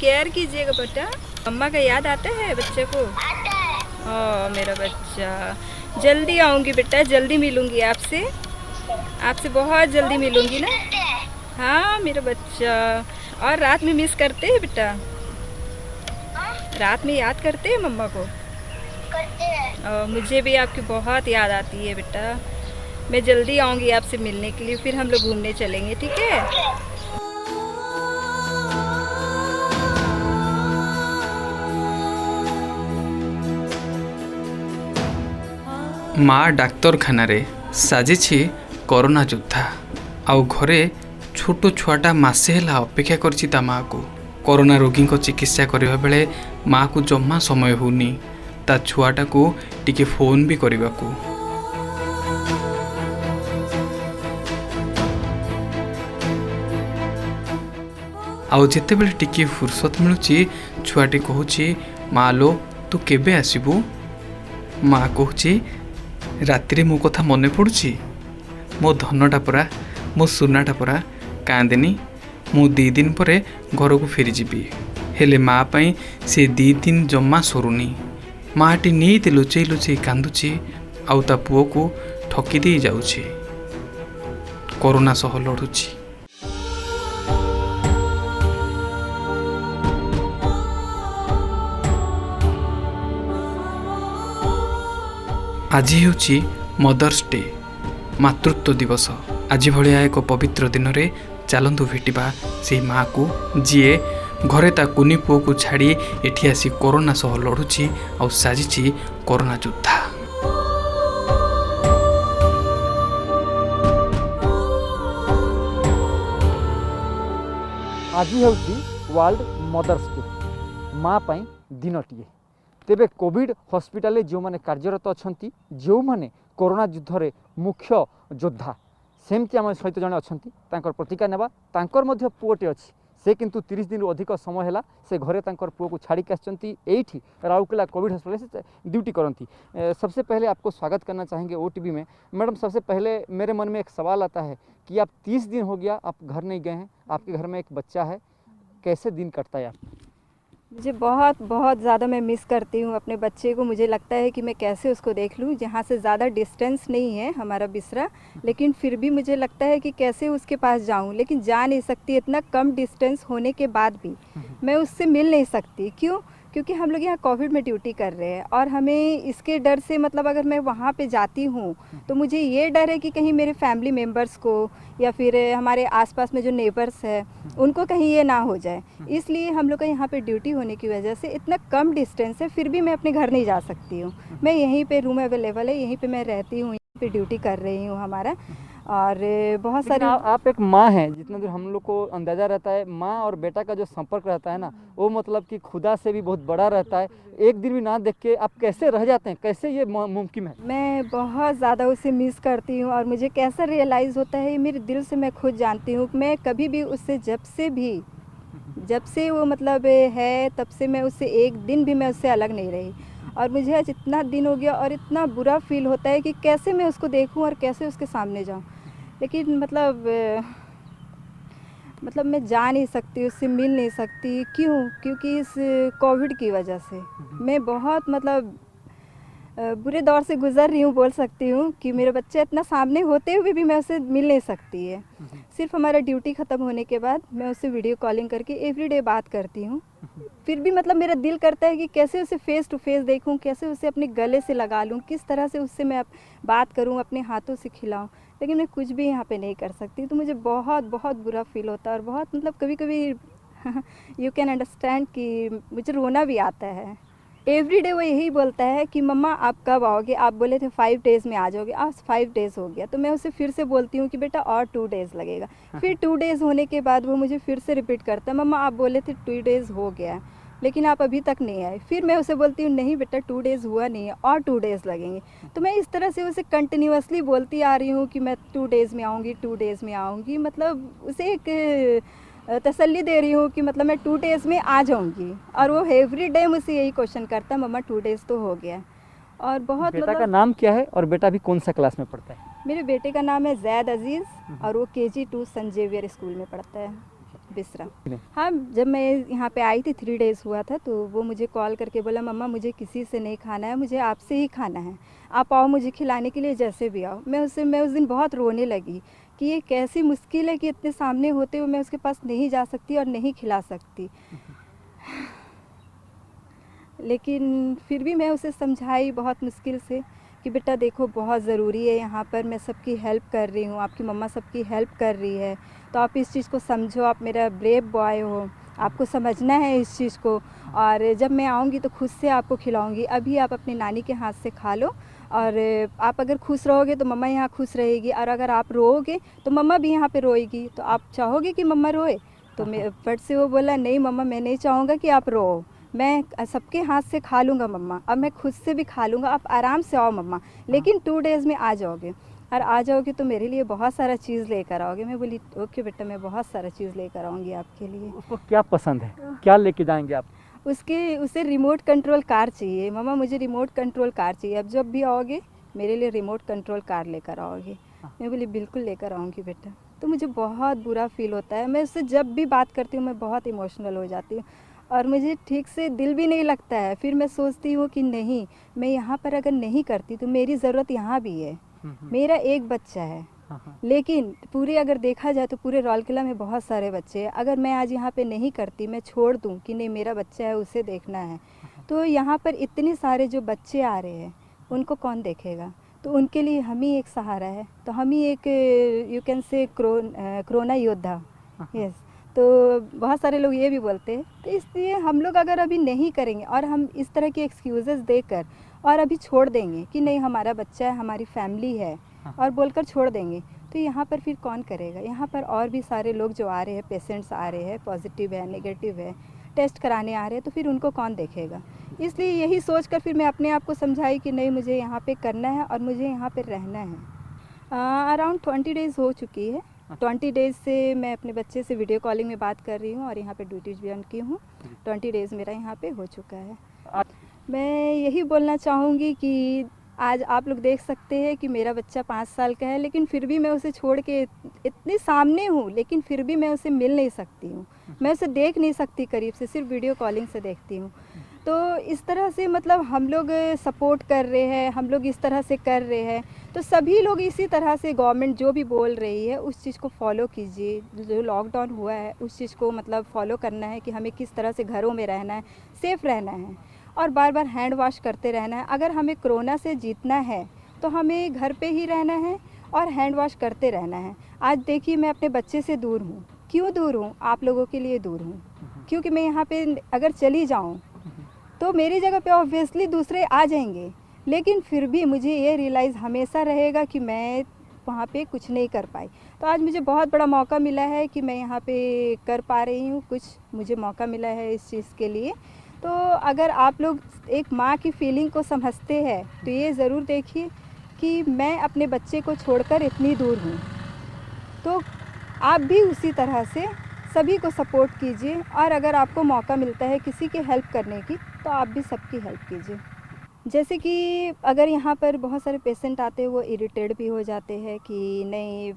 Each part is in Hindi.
केयर कीजिएगा बेटा। मम्मा का याद आता है बच्चे को? ओ मेरा बच्चा, जल्दी आऊँगी बेटा, जल्दी मिलूँगी आपसे, आपसे बहुत जल्दी मिलूँगी ना। हाँ मेरा बच्चा। और रात में मिस करते हैं बेटा? रात में याद करते हैं मम्मा को? करते हैं। मुझे भी आपकी बहुत याद आती है बेटा। मैं जल्दी आऊँगी आपसे मिलने के लिए, फिर हम लोग घूमने चलेंगे, ठीक है? माँ डाक्तरखानारे साजिछि कोरोना योद्धा आउ घरे छोट छुआटा मासे ହେଲା ଅପେକ୍ଷା କରିଛି ତା ମାଆକୁ। कोरोना रोगीଙ୍କ चिकित्सा କରିବା बेले माँ को जम्मा समय होनी ता छुआटाକୁ टिके फोन भी କରିବାକୁ। आउ जेतेबेले टिके फुर्सत मिलुची छुआटी कहूची माँ लो तू केबे आसीबू। माँ कहूची राति मो कथा मने पड़ुची, मो धनटा परा, मो सुनाटा परा, कांदेनी मु 2 दिन पर घर को फेरी जीवी। हेले माँ पाई से 2 दिन जम्मा सरुनी। माँटी नीति लुचई लुचई कांदुची आउ ता पुओ को ठकी दे जाउची। कोरोना सह लड़ुची। आज हेउची मदर्स डे, मातृत्व दिवस। आज भलिया एक पवित्र दिन रे चलंतु भेटिबा से माँ को जीए घरे ता कुनी पुओ को छाड़ी एठी आसी कोरोना सह लड़ुची और साजिची कोरोना योद्धा। आज हूँ वर्ल्ड मदर्स डे, माँ पाई दिनटीए। तेबे कोविड हॉस्पिटल जो माने कार्यरत अच्छा जो माने कोरोना युद्ध रे मुख्य योद्धा सेमती आम सहित जड़े अच्छा प्रतिक्रिया नेबा। तांकर मध्य पुओटे अच्छी से किंतु 30 दिन अधिक समय है से घरे तांकर पुओ को छाड़ी आसचंती एठी राउरकेला कोविड हॉस्पिटल से ड्यूटी करती। सबसे पहले आपको स्वागत करना चाहेंगे OTV में। मैडम सबसे पहले मेरे मन में एक सवाल आता है कि आप 30 दिन हो गया आप घर नहीं गए हैं, आपके घर में एक बच्चा है, कैसे दिन कटता है आप? मुझे बहुत बहुत ज़्यादा मैं मिस करती हूँ अपने बच्चे को। मुझे लगता है कि मैं कैसे उसको देख लूँ, जहाँ से ज़्यादा डिस्टेंस नहीं है हमारा बिसरा, लेकिन फिर भी मुझे लगता है कि कैसे उसके पास जाऊँ, लेकिन जा नहीं सकती। इतना कम डिस्टेंस होने के बाद भी मैं उससे मिल नहीं सकती। क्यों? क्योंकि हम लोग यहाँ कोविड में ड्यूटी कर रहे हैं और हमें इसके डर से, मतलब अगर मैं वहाँ पे जाती हूँ तो मुझे ये डर है कि कहीं मेरे फैमिली मेम्बर्स को या फिर हमारे आसपास में जो नेबर्स है उनको कहीं ये ना हो जाए। इसलिए हम लोग का यहाँ पे ड्यूटी होने की वजह से इतना कम डिस्टेंस है, फिर भी मैं अपने घर नहीं जा सकती हूँ। मैं यहीं पे रूम अवेलेबल है, यहीं पे मैं रहती हूँ, यहीं पे ड्यूटी कर रही हूँ हमारा। और बहुत सारे आप एक माँ हैं, जितना दूर हम लोग को अंदाज़ा रहता है माँ और बेटा का जो संपर्क रहता है ना, वो मतलब कि खुदा से भी बहुत बड़ा रहता है। एक दिन भी ना देख के आप कैसे रह जाते हैं, कैसे ये मुमकिन है? मैं बहुत ज़्यादा उसे मिस करती हूँ और मुझे कैसा रियलाइज़ होता है, मेरे दिल से मैं खुद जानती हूँ। मैं कभी भी उससे जब से वो मतलब है तब से मैं उससे एक दिन भी मैं उससे अलग नहीं रही। और मुझे आज इतना दिन हो गया और इतना बुरा फील होता है कि कैसे मैं उसको देखूं और कैसे उसके सामने जाऊं, लेकिन मतलब मैं जा नहीं सकती, उससे मिल नहीं सकती। क्यों? क्योंकि इस कोविड की वजह से मैं बहुत मतलब बुरे दौर से गुज़र रही हूँ, बोल सकती हूँ कि मेरा बच्चा इतना सामने होते हुए भी मैं उससे मिल नहीं सकती है। सिर्फ हमारा ड्यूटी ख़त्म होने के बाद मैं उससे वीडियो कॉलिंग करके एवरीडे बात करती हूँ। फिर भी मतलब मेरा दिल करता है कि कैसे उसे फेस टू फेस देखूँ, कैसे उसे अपने गले से लगा लूँ, किस तरह से उससे मैं बात करूँ, अपने हाथों से खिलाऊँ, लेकिन मैं कुछ भी यहाँ पे नहीं कर सकती। तो मुझे बहुत बहुत बुरा फील होता है और बहुत मतलब कभी कभी यू कैन अंडरस्टैंड कि मुझे रोना भी आता है। एवरीडे वो यही बोलता है कि मम्मा आप कब आओगे, आप बोले थे 5 डेज़ में आ जाओगे, आज 5 डेज़ हो गया। तो मैं उसे फिर से बोलती हूँ कि बेटा और 2 डेज़ लगेगा। फिर 2 डेज़ होने के बाद वो मुझे फिर से रिपीट करता है, मम्मा आप बोले थे 2 डेज़ हो गया लेकिन आप अभी तक नहीं आए। फिर मैं उसे बोलती हूँ नहीं बेटा 2 डेज़ हुआ नहीं है और 2 डेज़ लगेंगे। तो मैं इस तरह से उसे कंटिन्यूअसली बोलती आ रही हूँ कि मैं 2 डेज़ में आऊँगी, 2 डेज़ में आऊँगी। मतलब उसे एक तसल्ली दे रही हूँ कि मतलब मैं 2 डेज़ में आ जाऊँगी। और वो एवरी डे मुझसे यही क्वेश्चन करता है, मम्मा 2 डेज़ तो हो गया। और बहुत बेटा मतलब का नाम क्या है और बेटा भी कौन सा क्लास में पढ़ता है? मेरे बेटे का नाम है जैद अजीज़ और वो KG 2 सेंट जेवियर स्कूल में पढ़ता है। बिसरा। हाँ, जब मैं यहाँ पे आई थी 3 डेज़ हुआ था, तो वो मुझे कॉल करके बोला मम्मा मुझे किसी से नहीं खाना है, मुझे आपसे ही खाना है, आप आओ मुझे खिलाने के लिए जैसे भी आओ। मैं उस दिन बहुत रोने लगी कि ये कैसी मुश्किल है कि इतने सामने होते हुए मैं उसके पास नहीं जा सकती और नहीं खिला सकती। लेकिन फिर भी मैं उसे समझाई बहुत मुश्किल से कि बेटा देखो बहुत ज़रूरी है, यहाँ पर मैं सबकी हेल्प कर रही हूँ, आपकी मम्मा सबकी हेल्प कर रही है, तो आप इस चीज़ को समझो, आप मेरा ब्रेव बॉय हो, आपको समझना है इस चीज़ को, और जब मैं आऊँगी तो खुद से आपको खिलाऊँगी। अभी आप अपनी नानी के हाथ से खा लो, और आप अगर खुश रहोगे तो मम्मा यहाँ खुश रहेगी, और अगर आप रोओगे तो मम्मा भी यहाँ पे रोएगी। तो आप चाहोगे कि मम्मा रोए? तो मैं फट से वो बोला नहीं मम्मा, मैं नहीं चाहूँगा कि आप रो, मैं सबके हाथ से खा लूँगा मम्मा, अब मैं खुद से भी खा लूँगा, आप आराम से आओ मम्मा, लेकिन 2 डेज़ में आ जाओगे, और आ जाओगे तो मेरे लिए बहुत सारा चीज़ लेकर आओगे। मैं बोली ओके बेटा, मैं बहुत सारा चीज़ लेकर आऊँगी आपके लिए। उसको क्या पसंद है, क्या लेके जाएंगे आप? उसे रिमोट कंट्रोल कार चाहिए, मम्मा मुझे रिमोट कंट्रोल कार चाहिए, अब जब भी आओगे मेरे लिए रिमोट कंट्रोल कार लेकर आओगे। मैं बोली बिल्कुल लेकर आऊँगी बेटा। तो मुझे बहुत बुरा फील होता है, मैं उससे जब भी बात करती हूँ मैं बहुत इमोशनल हो जाती हूँ, और मुझे ठीक से दिल भी नहीं लगता है। फिर मैं सोचती हूँ कि नहीं, मैं यहाँ पर अगर नहीं करती तो मेरी ज़रूरत यहाँ भी है, मेरा एक बच्चा है, लेकिन पूरे अगर देखा जाए तो पूरे राउरकेला में बहुत सारे बच्चे हैं। अगर मैं आज यहाँ पे नहीं करती, मैं छोड़ दूँ कि नहीं मेरा बच्चा है उसे देखना है, तो यहाँ पर इतने सारे जो बच्चे आ रहे हैं उनको कौन देखेगा? तो उनके लिए हम ही एक सहारा है, तो हम ही एक यू कैन से कोरोना योद्धा। यस, तो बहुत सारे लोग ये भी बोलते हैं, तो इसलिए हम लोग अगर अभी नहीं करेंगे और हम इस तरह के एक्सक्यूज़ेस देकर और अभी छोड़ देंगे कि नहीं हमारा बच्चा है, हमारी फैमिली है, और बोलकर छोड़ देंगे, तो यहाँ पर फिर कौन करेगा? यहाँ पर और भी सारे लोग जो आ रहे हैं, पेशेंट्स आ रहे हैं, पॉजिटिव है, नेगेटिव है, टेस्ट कराने आ रहे हैं, तो फिर उनको कौन देखेगा? इसलिए यही सोचकर फिर मैं अपने आप को समझाई कि नहीं मुझे यहाँ पे करना है और मुझे यहाँ पे रहना है। अराउंड 20 डेज़ हो चुकी है। 20 डेज़ से मैं अपने बच्चे से वीडियो कॉलिंग में बात कर रही हूँ और यहाँ पे ड्यूटीज ज्वाइन की हूँ। 20 डेज़ मेरा यहाँ पे हो चुका है। मैं यही बोलना चाहूँगी कि आज आप लोग देख सकते हैं कि मेरा बच्चा 5 साल का है, लेकिन फिर भी मैं उसे छोड़ के इतने सामने हूँ, लेकिन फिर भी मैं उसे मिल नहीं सकती हूँ, मैं उसे देख नहीं सकती करीब से, सिर्फ वीडियो कॉलिंग से देखती हूँ। तो इस तरह से मतलब हम लोग सपोर्ट कर रहे हैं, हम लोग इस तरह से कर रहे हैं, तो सभी लोग इसी तरह से गवर्नमेंट जो भी बोल रही है उस चीज़ को फॉलो कीजिए। जो लॉकडाउन हुआ है उस चीज़ को मतलब फॉलो करना है कि हमें किस तरह से घरों में रहना है, सेफ़ रहना है, और बार बार हैंड वॉश करते रहना है। अगर हमें कोरोना से जीतना है तो हमें घर पे ही रहना है और हैंड वॉश करते रहना है। आज देखिए मैं अपने बच्चे से दूर हूँ, क्यों दूर हूँ? आप लोगों के लिए दूर हूँ, क्योंकि मैं यहाँ पे अगर चली जाऊँ तो मेरी जगह पे ऑब्वियसली दूसरे आ जाएंगे, लेकिन फिर भी मुझे ये रियलाइज़ हमेशा रहेगा कि मैं वहाँ पे कुछ नहीं कर पाई। तो आज मुझे बहुत बड़ा मौका मिला है कि मैं यहाँ पे कर पा रही हूँ, कुछ मुझे मौका मिला है इस चीज़ के लिए। तो अगर आप लोग एक माँ की फीलिंग को समझते हैं तो ये ज़रूर देखिए कि मैं अपने बच्चे को छोड़कर इतनी दूर हूँ, तो आप भी उसी तरह से सभी को सपोर्ट कीजिए, और अगर आपको मौका मिलता है किसी की हेल्प करने की तो आप भी सबकी हेल्प कीजिए। जैसे कि अगर यहाँ पर बहुत सारे पेशेंट आते हैं, वो इरिटेट भी हो जाते हैं कि नहीं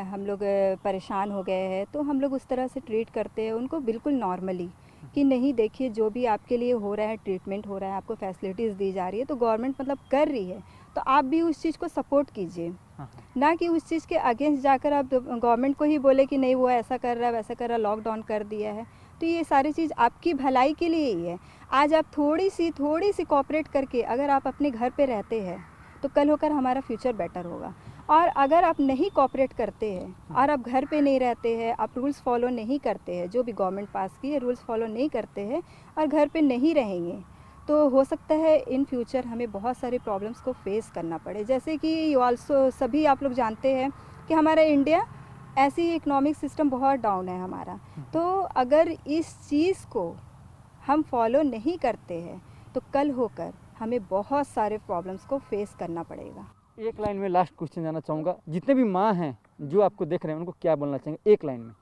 हम लोग परेशान हो गए हैं, तो हम लोग उस तरह से ट्रीट करते हैं उनको बिल्कुल नॉर्मली कि नहीं देखिए जो भी आपके लिए हो रहा है, ट्रीटमेंट हो रहा है, आपको फैसिलिटीज़ दी जा रही है, तो गवर्नमेंट मतलब कर रही है, तो आप भी उस चीज़ को सपोर्ट कीजिए, ना कि उस चीज़ के अगेंस्ट जाकर आप गवर्नमेंट को ही बोले कि नहीं वो ऐसा कर रहा है, वैसा कर रहा है, लॉकडाउन कर दिया है। तो ये सारी चीज़ आपकी भलाई के लिए ही है। आज आप थोड़ी सी कोऑपरेट करके अगर आप अपने घर पे रहते हैं तो कल होकर हमारा फ्यूचर बेटर होगा, और अगर आप नहीं कोऑपरेट करते हैं और आप घर पे नहीं रहते हैं, आप रूल्स फॉलो नहीं करते हैं, जो भी गवर्नमेंट पास की है रूल्स फॉलो नहीं करते हैं और घर पे नहीं रहेंगे, तो हो सकता है इन फ्यूचर हमें बहुत सारे प्रॉब्लम्स को फेस करना पड़े। जैसे कि यू ऑल्सो सभी आप लोग जानते हैं कि हमारा इंडिया ऐसी इकोनॉमिक सिस्टम बहुत डाउन है हमारा, तो अगर इस चीज़ को हम फॉलो नहीं करते हैं तो कल होकर हमें बहुत सारे प्रॉब्लम्स को फेस करना पड़ेगा। एक लाइन में लास्ट क्वेश्चन जाना चाहूँगा, जितने भी माँ हैं जो आपको देख रहे हैं उनको क्या बोलना चाहेंगे एक लाइन में?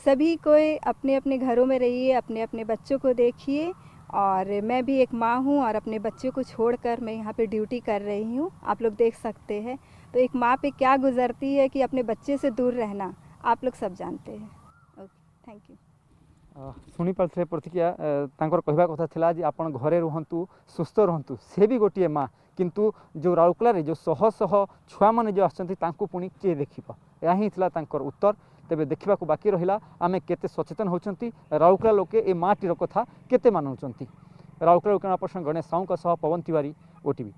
सभी कोई अपने अपने घरों में रहिए, अपने अपने बच्चों को देखिए, और मैं भी एक माँ हूँ और अपने बच्चों को छोड़कर मैं यहाँ पे ड्यूटी कर रही हूँ। आप लोग देख सकते हैं तो एक माँ पे क्या गुजरती है कि अपने बच्चे से दूर रहना। आप लोग सब जानते हैं। Okay, thank you. शुणी पारे प्रतिक्रिया तांकर कहवा कथा थिला जे आपण घरे रुहंतु सुस्थ रुहंतु से भी गोटे माँ किंतु जो राउरकेला जो शह शह छुआ मैंने जो आछंती तांको पुणी किए देखिबा या ही थिला तांकर उत्तर। तेबे देखा बाकी रहिला आमे केते सचेतन होचंती राउरकेला लोके ए माटीर कथा केते मानुचंती। राउरकेला पर्सन गणेश साहू पवन तिवारी, ओटीवी।